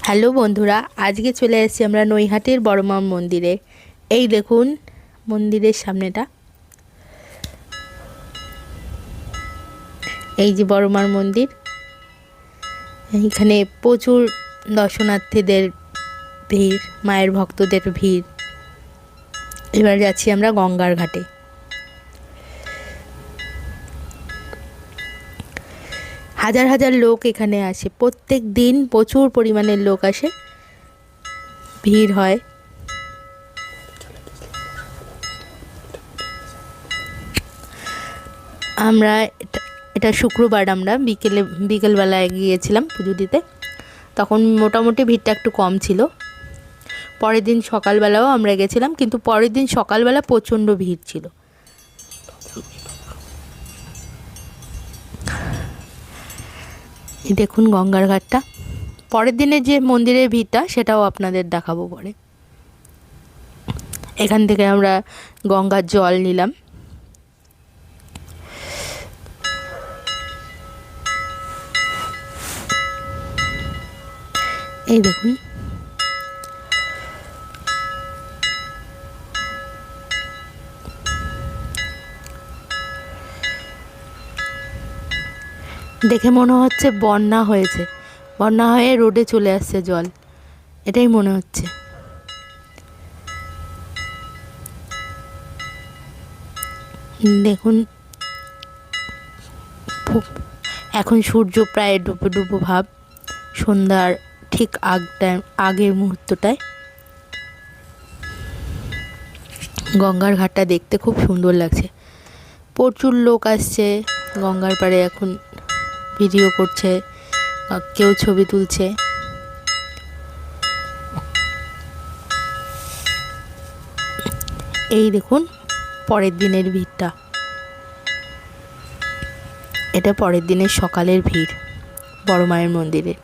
Hello বন্ধুরা, আজকে চলে এসেছি আমরা নৈহাটির বড়মা মন্দিরে। এই দেখুন মন্দিরের সামনেটা, এই যে বড়মার মন্দির। এইখানে প্রচুর দর্শনার্থীদের ভিড়, মায়ের ভক্তদের ভিড়। এবার যাচ্ছি আমরা গঙ্গার ঘাটে। হাজার হাজার লোক এখানে আসে, প্রত্যেক দিন প্রচুর পরিমাণের লোক আসে, ভিড় হয়। আমরা এটা শুক্রবার আমরা বিকেলবেলায় গিয়েছিলাম পুজো দিতে, তখন মোটামুটি ভিড়টা একটু কম ছিল। পরের দিন সকালবেলাও আমরা গেছিলাম, কিন্তু পরের দিন সকালবেলা প্রচণ্ড ভিড় ছিল। দেখুন গঙ্গার ঘাটটা। পরের দিনের যে মন্দিরের ভিড়টা সেটাও আপনাদের দেখাবো পরে। এখান থেকে আমরা গঙ্গার জল নিলাম। এই দেখুন দেখে মনে হচ্ছে বন্যা হয়েছে, বন্যা হয়ে রোডে চলে আসছে জল, এটাই মনে হচ্ছে। দেখুন এখন সূর্য প্রায় ডুবো ডুবো ভাব, সন্ধ্যার ঠিক আগের মুহূর্তটায়। গঙ্গার ঘাটটা দেখতে খুব সুন্দর লাগছে, প্রচুর লোক আসছে গঙ্গার পাড়ে, এখন ভিডিও করছে, কেউ ছবি তুলছে। এই দেখুন পরের দিনের ভিড়টা, এটা পরের দিনের সকালের ভিড় বড় মায়ের মন্দিরের।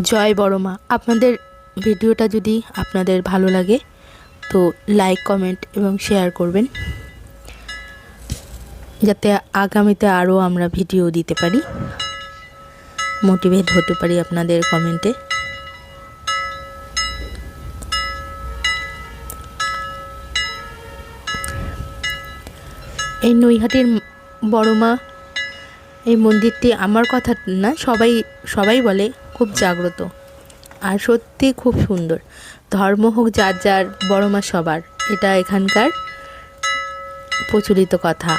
জয় বড়মা। আপনাদের ভিডিওটা যদি আপনাদের ভালো লাগে তো লাইক, কমেন্ট এবং শেয়ার করবেন, যাতে আগামীতে আরও আমরা ভিডিও দিতে পারি, মোটিভেট হতে পারি আপনাদের কমেন্টে। এই নৈহাটির বড়মা এই মন্দিরটি আমার কথা না, সবাই বলে খুব জাগ্রত, আর সত্যি খুব সুন্দর। ধর্ম হোক যার যার, বড়মা সবার, এটা এখানকার প্রচলিত কথা।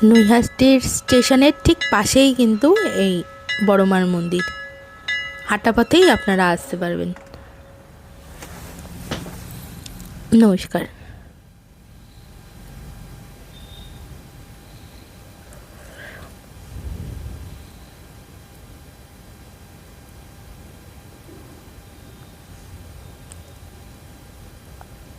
নৈহাটির স্টেশনের ঠিক পাশেই কিন্তু এই বড়মার মন্দির, হাঁটা পথেই আপনারা আসতে পারবেন। নমস্কার।